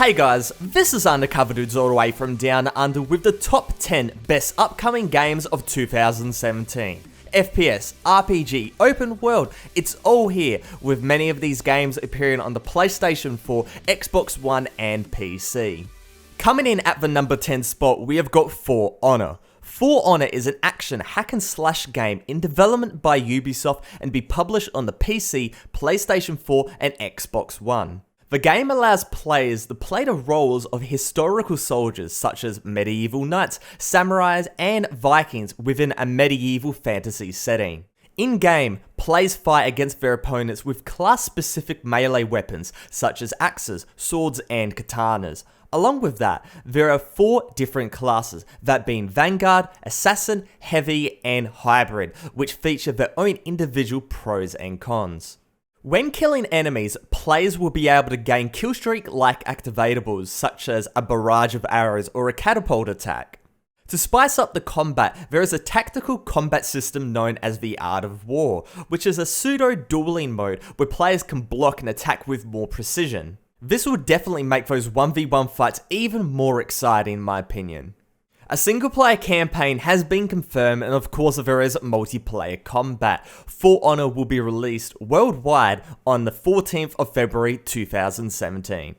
Hey guys, this is Undercover Dudes all the way from Down Under with the top 10 best upcoming games of 2017. FPS, RPG, open world, it's all here, with many of these games appearing on the PlayStation 4, Xbox One and PC. Coming in at the number 10 spot, we have got For Honor. For Honor is an action hack and slash game in development by Ubisoft and be published on the PC, PlayStation 4 and Xbox One. The game allows players to play the roles of historical soldiers such as medieval knights, samurais, and Vikings within a medieval fantasy setting. In-game, players fight against their opponents with class-specific melee weapons such as axes, swords, and katanas. Along with that, there are 4 different classes, that being Vanguard, Assassin, Heavy, and Hybrid, which feature their own individual pros and cons. When killing enemies, players will be able to gain killstreak-like activatables such as a barrage of arrows or a catapult attack. To spice up the combat, there is a tactical combat system known as the Art of War, which is a pseudo-dueling mode where players can block and attack with more precision. This will definitely make those 1v1 fights even more exciting in my opinion. A single-player campaign has been confirmed, and of course there is multiplayer combat. For Honor will be released worldwide on the 14th of February 2017.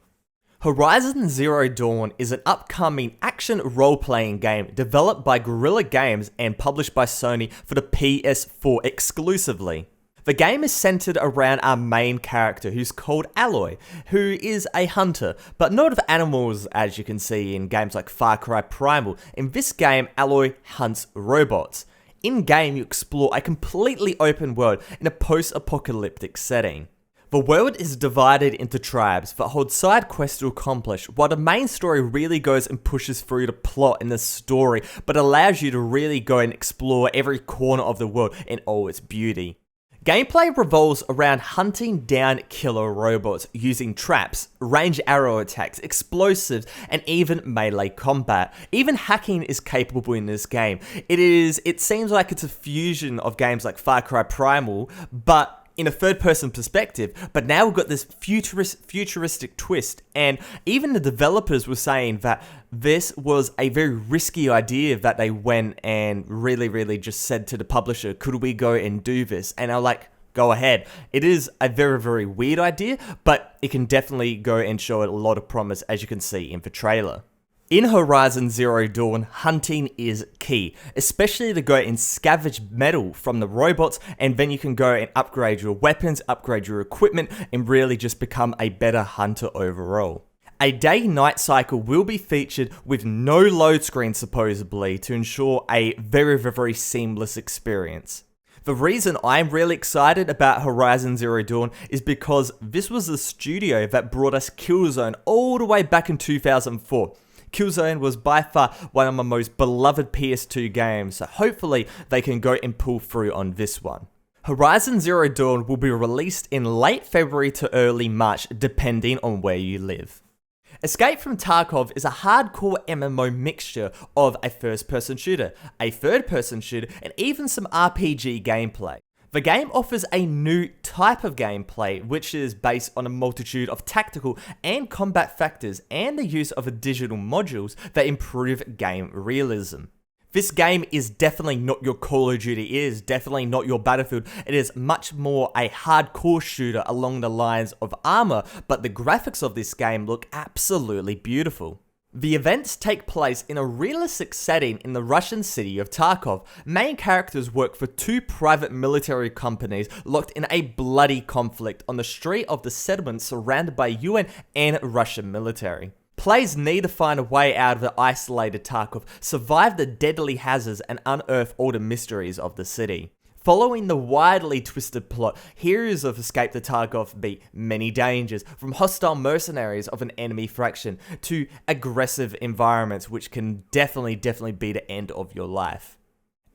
Horizon Zero Dawn is an upcoming action role-playing game developed by Guerrilla Games and published by Sony for the PS4 exclusively. The game is centered around our main character who's called Aloy, who is a hunter, but not of animals as you can see in games like Far Cry Primal. In this game, Aloy hunts robots. In game, you explore a completely open world in a post-apocalyptic setting. The world is divided into tribes that hold side quests to accomplish, while the main story really goes and pushes through the plot in the story, but allows you to really go and explore every corner of the world in all its beauty. Gameplay revolves around hunting down killer robots using traps, range arrow attacks, explosives, and even melee combat. Even hacking is capable in this game. It seems like it's a fusion of games like Far Cry Primal, but in a third-person perspective, but now we've got this futuristic twist, and even the developers were saying that this was a very risky idea that they went and really just said to the publisher, could we go and do this? And I'm like, go ahead. It is a very weird idea, but it can definitely go and show a lot of promise, as you can see in the trailer. In Horizon Zero Dawn, hunting is key, especially to go and scavenge metal from the robots, and then you can go and upgrade your weapons, upgrade your equipment, and really just become a better hunter overall. A day-night cycle will be featured with no load screen supposedly to ensure a very seamless experience. The reason I'm really excited about Horizon Zero Dawn is because this was the studio that brought us Killzone all the way back in 2004. Killzone was by far one of my most beloved PS2 games, so hopefully they can go and pull through on this one. Horizon Zero Dawn will be released in late February to early March, depending on where you live. Escape from Tarkov is a hardcore MMO mixture of a first-person shooter, a third-person shooter, and even some RPG gameplay. The game offers a new type of gameplay, which is based on a multitude of tactical and combat factors and the use of digital modules that improve game realism. This game is definitely not your Call of Duty, it is definitely not your Battlefield, it is much more a hardcore shooter along the lines of Armor, but the graphics of this game look absolutely beautiful. The events take place in a realistic setting in the Russian city of Tarkov. Main characters work for 2 private military companies locked in a bloody conflict on the street of the settlement surrounded by UN and Russian military. Players need to find a way out of the isolated Tarkov, survive the deadly hazards, and unearth all the mysteries of the city. Following the widely twisted plot, heroes of Escape to Tarkov meet many dangers, from hostile mercenaries of an enemy faction to aggressive environments which can definitely be the end of your life.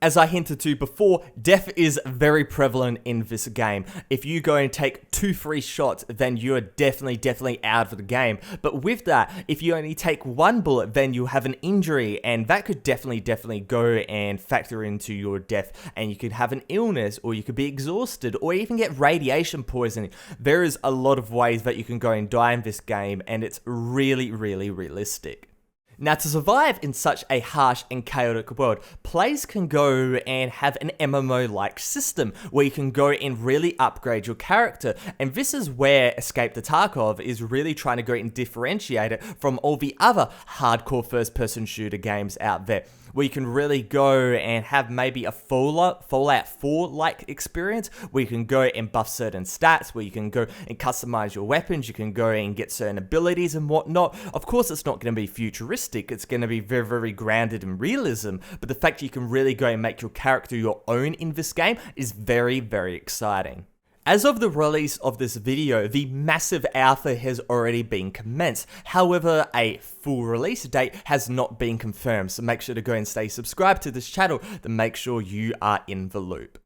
As I hinted to before, death is very prevalent in this game. If you go and take 2 free shots, then you're definitely out of the game. But with that, if you only take 1 bullet, then you have an injury, and that could definitely go and factor into your death. And you could have an illness, or you could be exhausted, or even get radiation poisoning. There is a lot of ways that you can go and die in this game, and it's really realistic. Now, to survive in such a harsh and chaotic world, players can go and have an MMO-like system where you can go and really upgrade your character, and this is where Escape to Tarkov is really trying to go and differentiate it from all the other hardcore first-person shooter games out there, where you can really go and have maybe a Fallout 4-like experience, where you can go and buff certain stats, where you can go and customize your weapons, you can go and get certain abilities and whatnot. Of course, it's not going to be futuristic, it's going to be very grounded in realism, but the fact you can really go and make your character your own in this game is very exciting. As of the release of this video, the massive alpha has already been commenced. However, a full release date has not been confirmed, so make sure to go and stay subscribed to this channel to make sure you are in the loop.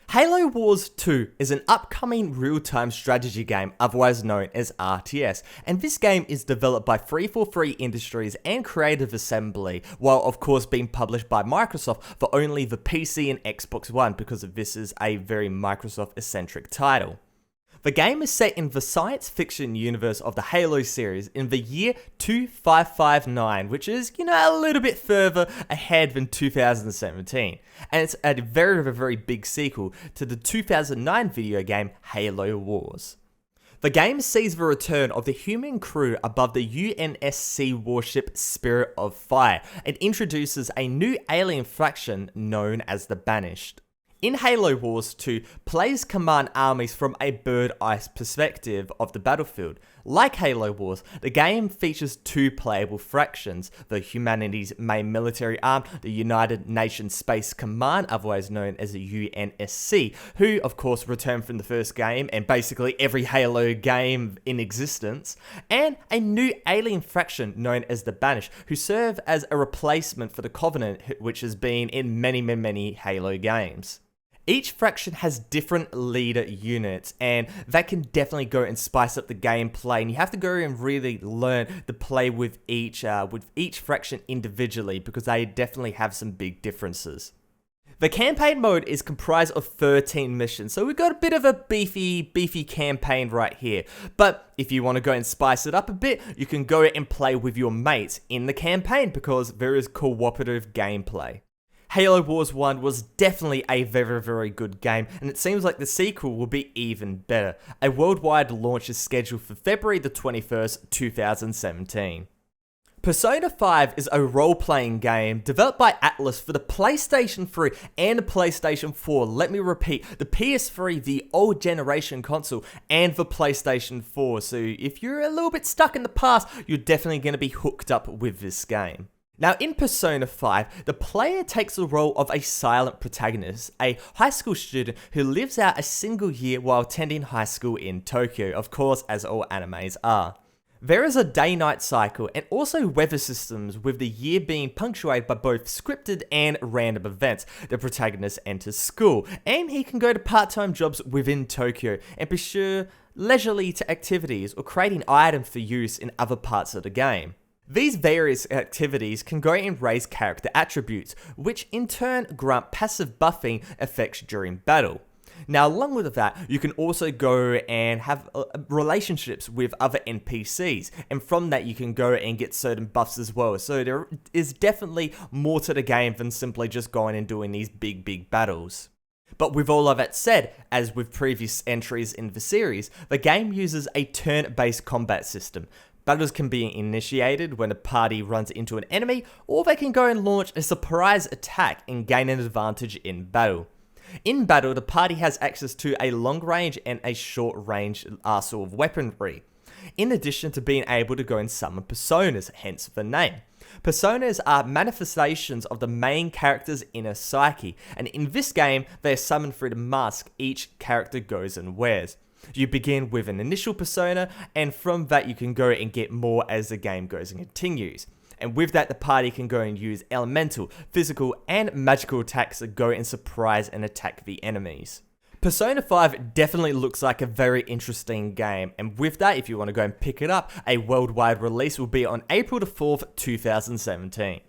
Halo Wars 2 is an upcoming real-time strategy game, otherwise known as RTS, and this game is developed by 343 Industries and Creative Assembly, while of course being published by Microsoft for only the PC and Xbox One, because this is a very Microsoft-eccentric title. The game is set in the science fiction universe of the Halo series in the year 2559, which is, a little bit further ahead than 2017. And it's a very big sequel to the 2009 video game Halo Wars. The game sees the return of the human crew above the UNSC warship Spirit of Fire and introduces a new alien faction known as the Banished. In Halo Wars 2, players command armies from a bird-eye perspective of the battlefield. Like Halo Wars, the game features 2 playable fractions: the humanity's main military arm, the United Nations Space Command, otherwise known as the UNSC, who of course returned from the first game and basically every Halo game in existence, and a new alien faction known as the Banished, who serve as a replacement for the Covenant, which has been in many Halo games. Each faction has different leader units, and that can definitely go and spice up the gameplay, and you have to go and really learn to play with each faction individually, because they definitely have some big differences. The campaign mode is comprised of 13 missions, so we've got a bit of a beefy campaign right here. But if you want to go and spice it up a bit, you can go and play with your mates in the campaign, because there is cooperative gameplay. Halo Wars 1 was definitely a very good game, and it seems like the sequel will be even better. A worldwide launch is scheduled for February the 21st, 2017. Persona 5 is a role-playing game developed by Atlas for the PlayStation 3 and the PlayStation 4. Let me repeat, the PS3, the old generation console, and the PlayStation 4. So if you're a little bit stuck in the past, you're definitely going to be hooked up with this game. Now, in Persona 5, the player takes the role of a silent protagonist, a high school student who lives out a single year while attending high school in Tokyo, of course, as all animes are. There is a day-night cycle and also weather systems, with the year being punctuated by both scripted and random events. The protagonist enters school, and he can go to part-time jobs within Tokyo and pursue leisurely activities or creating items for use in other parts of the game. These various activities can go and raise character attributes, which in turn grant passive buffing effects during battle. Now, along with that, you can also go and have relationships with other NPCs, and from that you can go and get certain buffs as well. So there is definitely more to the game than simply just going and doing these big battles. But with all of that said, as with previous entries in the series, the game uses a turn-based combat system. Battles can be initiated when a party runs into an enemy, or they can go and launch a surprise attack and gain an advantage in battle. In battle, the party has access to a long range and a short range arsenal of weaponry, in addition to being able to go and summon personas, hence the name. Personas are manifestations of the main character's inner psyche, and in this game, they are summoned through the mask each character goes and wears. You begin with an initial persona, and from that you can go and get more as the game goes and continues. and with that the party can go and use elemental, physical and magical attacks that go and surprise and attack the enemies. Persona 5 definitely looks like a very interesting game, and with that, if you want to go and pick it up, a worldwide release will be on April the 4th, 2017.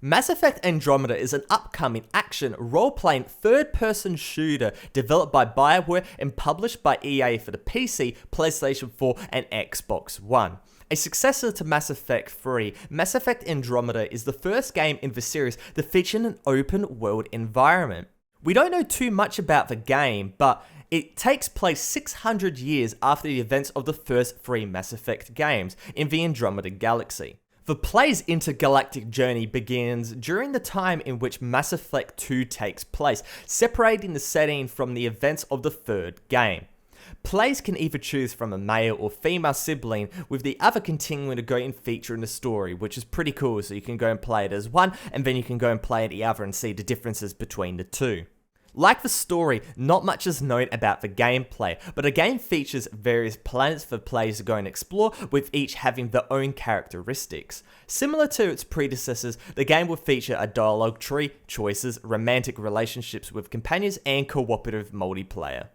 Mass Effect Andromeda is an upcoming action, role-playing, third-person shooter developed by BioWare and published by EA for the PC, PlayStation 4 and Xbox One. A successor to Mass Effect 3, Mass Effect Andromeda is the first game in the series to feature an open-world environment. We don't know too much about the game, but it takes place 600 years after the events of the first 3 Mass Effect games in the Andromeda Galaxy. The player's intergalactic journey begins during the time in which Mass Effect 2 takes place, separating the setting from the events of the 3rd game. Players can either choose from a male or female sibling, with the other continuing to go and feature in the story, which is pretty cool, so you can go and play it as one, and then you can go and play the other and see the differences between the two. Like the story, not much is known about the gameplay, but the game features various planets for players to go and explore, with each having their own characteristics. Similar to its predecessors, the game will feature a dialogue tree, choices, romantic relationships with companions, and cooperative multiplayer.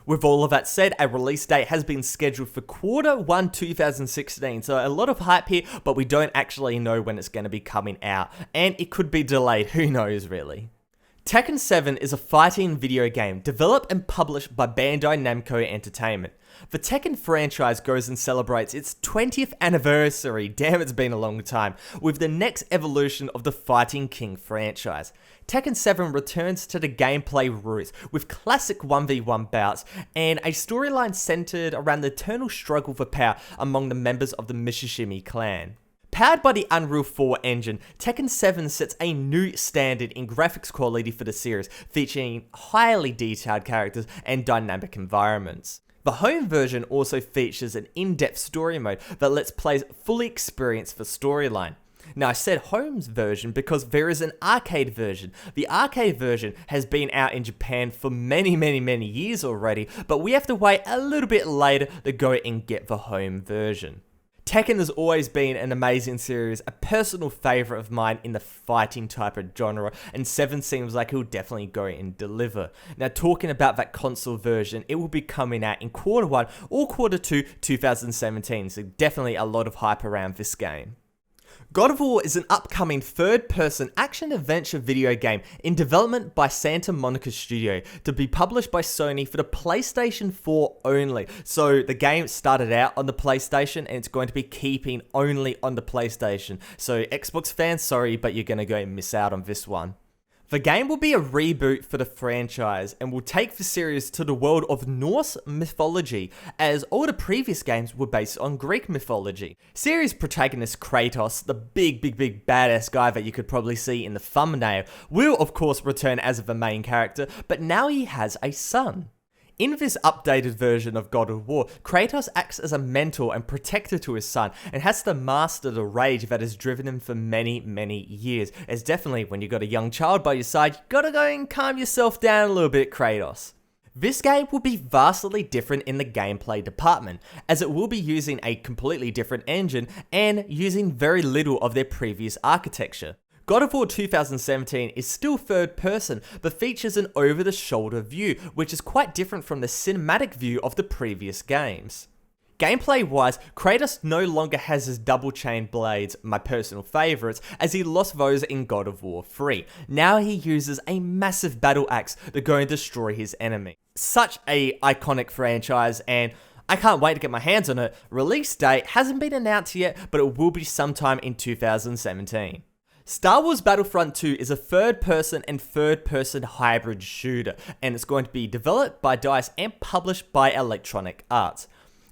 With all of that said, a release date has been scheduled for Q1 2016, so a lot of hype here, but we don't actually know when it's going to be coming out, and it could be delayed, who knows really. Tekken 7 is a fighting video game developed and published by Bandai Namco Entertainment. The Tekken franchise goes and celebrates its 20th anniversary, damn it's been a long time, with the next evolution of the Fighting King franchise. Tekken 7 returns to the gameplay roots with classic 1v1 bouts and a storyline centered around the eternal struggle for power among the members of the Mishishimi clan. Powered by the Unreal 4 engine, Tekken 7 sets a new standard in graphics quality for the series, featuring highly detailed characters and dynamic environments. The home version also features an in-depth story mode that lets players fully experience the storyline. Now I said home's version because there is an arcade version. The arcade version has been out in Japan for many years already, but we have to wait a little bit later to go and get the home version. Tekken has always been an amazing series, a personal favourite of mine in the fighting type of genre, and 7 seems like he'll definitely go and deliver. Now talking about that console version, it will be coming out in Q1 or Q2 2017, so definitely a lot of hype around this game. God of War is an upcoming third-person action-adventure video game in development by Santa Monica Studio to be published by Sony for the PlayStation 4 only. So the game started out on the PlayStation and it's going to be keeping only on the PlayStation. So Xbox fans, sorry, but you're going to go and miss out on this one. The game will be a reboot for the franchise and will take the series to the world of Norse mythology, as all the previous games were based on Greek mythology. Series protagonist Kratos, the big badass guy that you could probably see in the thumbnail, will of course return as the main character, but now he has a son. In this updated version of God of War, Kratos acts as a mentor and protector to his son and has to master the rage that has driven him for many years. As definitely when you got a young child by your side, you gotta go and calm yourself down a little bit, Kratos. This game will be vastly different in the gameplay department, as it will be using a completely different engine and using very little of their previous architecture. God of War 2017 is still third person, but features an over-the-shoulder view, which is quite different from the cinematic view of the previous games. Gameplay-wise, Kratos no longer has his double-chain blades, my personal favourites, as he lost those in God of War 3. Now he uses a massive battle axe to go and destroy his enemy. Such a iconic franchise, and I can't wait to get my hands on it. Release date hasn't been announced yet, but it will be sometime in 2017. Star Wars Battlefront 2 is a third-person and third-person hybrid shooter, and it's going to be developed by DICE and published by Electronic Arts.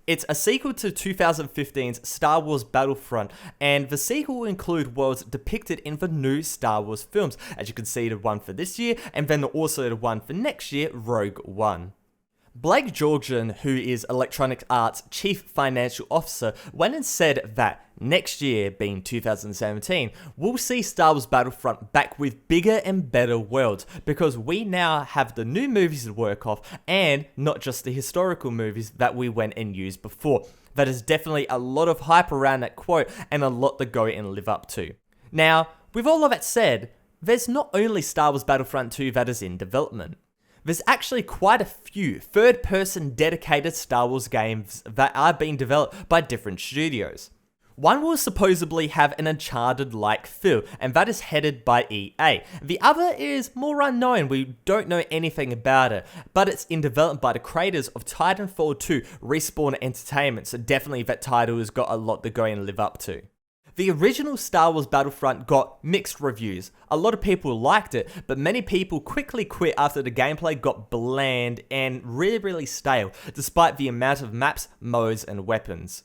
It's a sequel to 2015's Star Wars Battlefront, and the sequel will include worlds depicted in the new Star Wars films, as you can see the one for this year, and then also the one for next year, Rogue One. Blake Georgian, who is Electronic Arts' Chief Financial Officer, went and said that next year, being 2017, we'll see Star Wars Battlefront back with bigger and better worlds, because we now have the new movies to work off, and not just the historical movies that we went and used before. That is definitely a lot of hype around that quote, and a lot to go and live up to. Now, with all of that said, there's not only Star Wars Battlefront 2 that is in development. There's actually quite a few third-person dedicated Star Wars games that are being developed by different studios. One will supposedly have an Uncharted-like feel, and that is headed by EA. The other is more unknown, we don't know anything about it, but it's in development by the creators of Titanfall 2, Respawn Entertainment, so definitely that title has got a lot to go and live up to. The original Star Wars Battlefront got mixed reviews. A lot of people liked it, but many people quickly quit after the gameplay got bland and really stale, despite the amount of maps, modes, and weapons.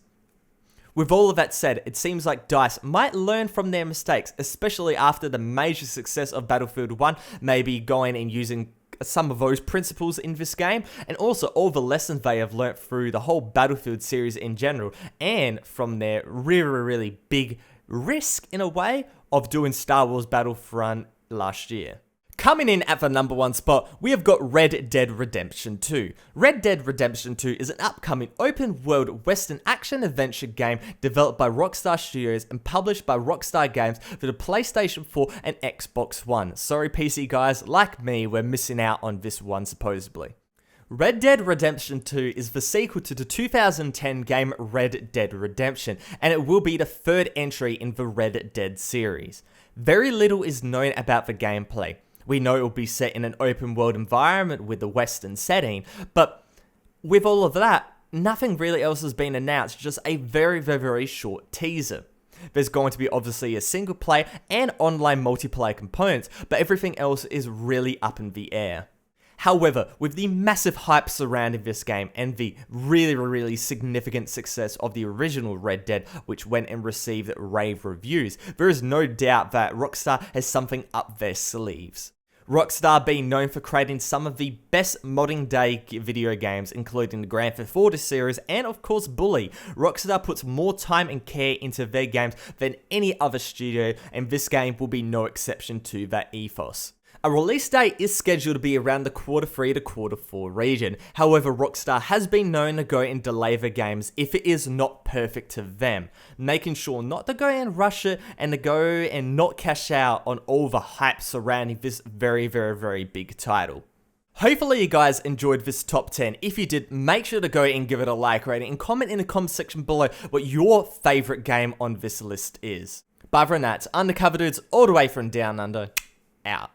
With all of that said, it seems like DICE might learn from their mistakes, especially after the major success of Battlefield 1, maybe going and using some of those principles in this game, and also all the lessons they have learnt through the whole Battlefield series in general, and from their really big risk, in a way, of doing Star Wars Battlefront last year. Coming in at the number 1 spot, we have got Red Dead Redemption 2. Red Dead Redemption 2 is an upcoming open-world western action-adventure game developed by Rockstar Studios and published by Rockstar Games for the PlayStation 4 and Xbox One. Sorry PC guys, like me, we're missing out on this one supposedly. Red Dead Redemption 2 is the sequel to the 2010 game Red Dead Redemption, and it will be the third entry in the Red Dead series. Very little is known about the gameplay. We know it will be set in an open world environment with a western setting, but with all of that, nothing really else has been announced, just a very short teaser. There's going to be obviously a single player and online multiplayer components, but everything else is really up in the air. However, with the massive hype surrounding this game and the really significant success of the original Red Dead, which went and received rave reviews, there is no doubt that Rockstar has something up their sleeves. Rockstar being known for creating some of the best modern day video games, including the Grand Theft Auto series and of course Bully. Rockstar puts more time and care into their games than any other studio, and this game will be no exception to that ethos. A release date is scheduled to be around the Q3 to Q4 region. However, Rockstar has been known to go and delay the games if it is not perfect to them, making sure not to go and rush it and to go and not cash out on all the hype surrounding this very big title. Hopefully you guys enjoyed this top 10. If you did, make sure to go and give it a like rating and comment in the comment section below what your favourite game on this list is. Bye for that, Undercover Dudes all the way from Down Under, out.